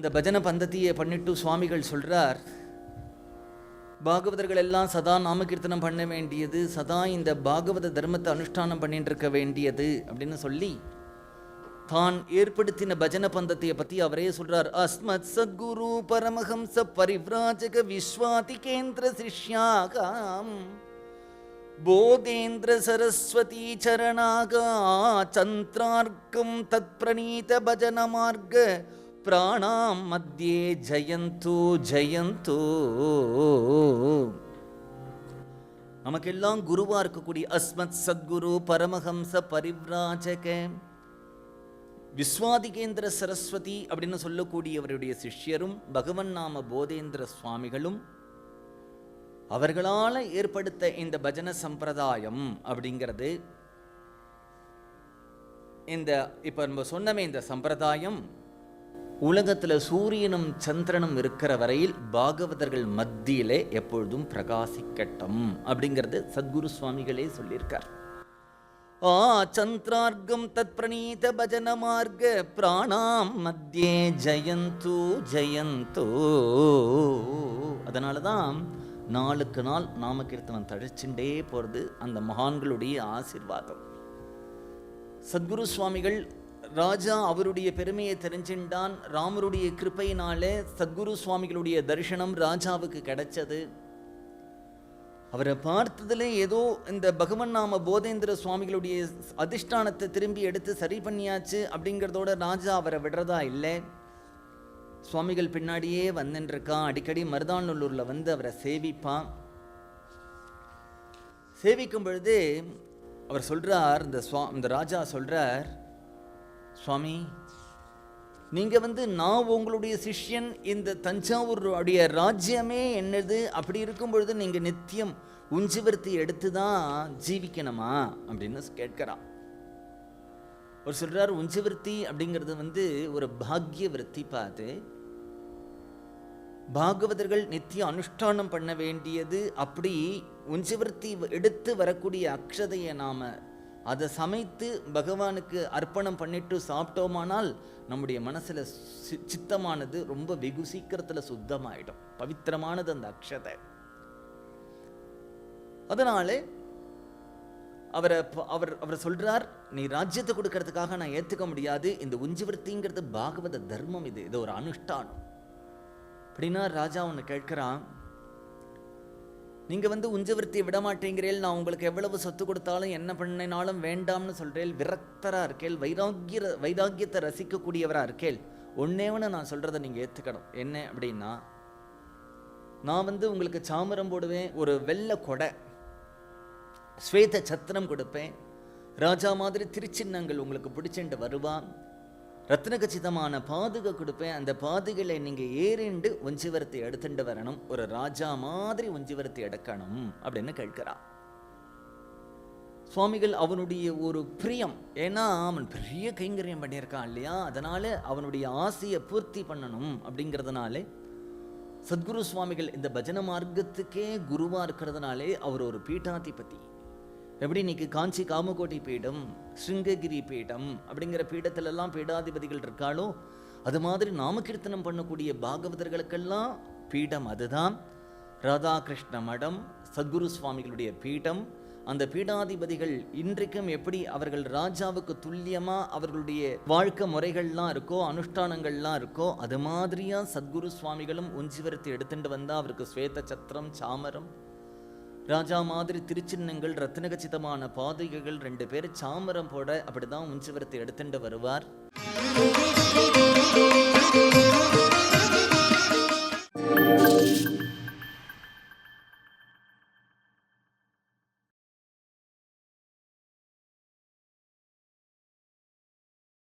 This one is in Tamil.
அந்த பஜனை பந்தத்தியை பண்ணிட்டு சுவாமிகள் சொல்றார், பாகவதர்கள் எல்லாம் சதா நாமகீர்த்தனம் பண்ண வேண்டியது, சதா இந்த பாகவத தர்மத்தை அனுஷ்டானம் பண்ணிட்டு இருக்க வேண்டியது அப்படின்னு சொல்லி தான் ஏற்படுத்தின பஜன பந்தத்தையை பத்தி அவரே சொல்றார். அஸ்மத் சத்குரு பரமஹம்ச பரிவ்ராஜக விஸ்வாதி கேந்திர சிஷ்யாகாம் போதேந்திர சரஸ்வதி சரணாகா சந்திரார்க்கம் தத் பிரணீத பஜன மார்க்க பிராணாம் மத்தியே ஜயந்தோ ஜயந்தோ. நமக்கெல்லாம் குருவா இருக்கக்கூடிய அஸ்மத் சத்குரு பரமஹம்ச பரிவ்ராஜக விஸ்வாதிகேந்திர சரஸ்வதி அப்படின்னு சொல்லக்கூடியவருடைய சிஷ்யரும் பகவன் நாம போதேந்திர சுவாமிகளும் அவர்களால் ஏற்படுத்த இந்த பஜன சம்பிரதாயம் அப்படிங்கிறது, இந்த இப்ப நம்ம சொன்னமே இந்த சம்பிரதாயம் உலகத்துல சூரியனும் சந்திரனும் இருக்கிற வரையில் பாகவதர்கள் மத்தியிலே எப்பொழுதும் பிரகாசிக்கட்டும் அப்படிங்கிறது சத்குரு சுவாமிகளே சொல்லியிருக்கார். சந்திரார்க்கம் தத் பிரணீத பஜன மார்க்க பிராணாம் மத்தியே ஜயந்தோ ஜயந்தோ. அதனாலதான் நாளுக்கு நாள் நாமகீர்த்தனம் தழைச்சுட்டே போறது அந்த மகான்களுடைய ஆசீர்வாதம். சத்குரு சுவாமிகள் ராஜா அவருடைய பெருமையை தெரிஞ்சின்றான். ராமருடைய கிருப்பையினாலே சத்குரு சுவாமிகளுடைய தரிசனம் ராஜாவுக்கு கிடைச்சது. அவரை பார்த்ததுல ஏதோ இந்த பகவன் நாம போதேந்திர சுவாமிகளுடைய அதிஷ்டானத்தை திரும்பி எடுத்து சரி பண்ணியாச்சு அப்படிங்கிறதோட ராஜா அவரை விடுறதா இல்லை. சுவாமிகள் பின்னாடியே வந்துருக்கான். அடிக்கடி மருதாநல்லூர்ல வந்து அவரை சேவிப்பான். சேவிக்கும் பொழுது அவர் சொல்றார், இந்த ராஜா சொல்றார், சுவாமி நீங்க வந்து நான் உங்களுடைய சிஷ்யன், இந்த தஞ்சாவூருடைய ராஜ்யமே என்னது, அப்படி இருக்கும் பொழுது நீங்க நித்தியம் உஞ்சிவர்த்தி எடுத்து தான் ஜீவிக்கணுமா அப்படின்னு கேட்கிறான். அவர் சொல்றார், உஞ்சிவர்த்தி அப்படிங்கிறது வந்து ஒரு பாக்ய விருத்தி. பார்த்து பாகவதர்கள் நித்தியம் அனுஷ்டானம் பண்ண வேண்டியது. அப்படி உஞ்சிவர்த்தி எடுத்து வரக்கூடிய அக்ஷதையை நாம அதை சமைத்து பகவானுக்கு அர்ப்பணம் பண்ணிட்டு சாப்பிட்டோமானால் நம்முடைய மனசுல சித்தமானது ரொம்ப வெகு சீக்கிரத்துல சுத்தமாயிடும், பவித்திரமானது அந்த அக்ஷதை. அதனால அவர் சொல்றார், நீ ராஜ்யத்தை கொடுக்கறதுக்காக நான் ஏத்துக்க முடியாது, இந்த உஞ்சிவர்த்திங்கிறது பாகவத தர்மம், இது ஒரு அனுஷ்டானம் அப்படின்னா. ராஜா ஒன்று கேட்கிறான், நீங்க வந்து உஞ்சவர்த்தியை விட மாட்டேங்கிறேன், நான் உங்களுக்கு எவ்வளவு சொத்து கொடுத்தாலும் என்ன பண்ணினாலும் வேண்டாம்னு சொல்றேன், விரக்தரா இருக்கேள், வைராக்கியத்தை ரசிக்கக்கூடியவரா இருக்கேள். ஒன்னேவன நான் சொல்றதை நீங்க ஏத்துக்கணும். என்ன அப்படின்னா, நான் வந்து உங்களுக்கு சாமரம் போடுவேன், ஒரு வெள்ளை கொடை ஸ்வேத சத்திரம் கொடுப்பேன், ராஜா மாதிரி திருச்சின்னங்கள் உங்களுக்கு பிடிச்சிட்டு வருவான், ரத்னகச்சிதமான பாதுகை கொடுப்பேன், அந்த பாதுகளை நீங்க ஏறிண்டு உஞ்சிவரத்தை எடுத்துட்டு வரணும், ஒரு ராஜா மாதிரி உஞ்சிவரத்தை எடுக்கணும் அப்படின்னு கேட்கிறான். சுவாமிகள் அவனுடைய ஒரு பிரியம், ஏன்னா அவன் பெரிய கைங்கரியம் பண்ணியிருக்கான் இல்லையா, அதனால அவனுடைய ஆசையை பூர்த்தி பண்ணணும் அப்படிங்கிறதுனாலே சத்குரு சுவாமிகள் இந்த பஜன மார்க்கத்துக்கே குருவா இருக்கிறதுனாலே அவர் ஒரு பீட்டாதிபதி. எப்படி இன்னைக்கு காஞ்சி காமகோட்டி பீடம், ஸ்ருங்ககிரி பீடம் அப்படிங்கிற பீடத்திலெல்லாம் பீடாதிபதிகள் இருக்காளோ, அது மாதிரி நாமகீர்த்தனம் பண்ணக்கூடிய பாகவதர்களுக்கெல்லாம் பீடம் அதுதான். ராதாகிருஷ்ண மடம் சத்குரு சுவாமிகளுடைய பீடம். அந்த பீடாதிபதிகள் இன்றைக்கும் எப்படி அவர்கள் ராஜாவுக்கு துல்லியமா அவர்களுடைய வாழ்க்கை முறைகள்லாம் இருக்கோ, அனுஷ்டானங்கள்லாம் இருக்கோ, அது மாதிரியா சத்குரு சுவாமிகளும் உஞ்சிவரத்தை எடுத்துட்டு வந்தா அவருக்கு ஸ்வேத சத்திரம், சாமரம், ராஜா மாதிரி திருச்சின்னங்கள், ரத்னகச்சிதமான பாதுகைகள், 2 பேர் சாமரம் போட அப்படிதான் உஞ்சிவரத்தை எடுத்துட்டு வருவார்.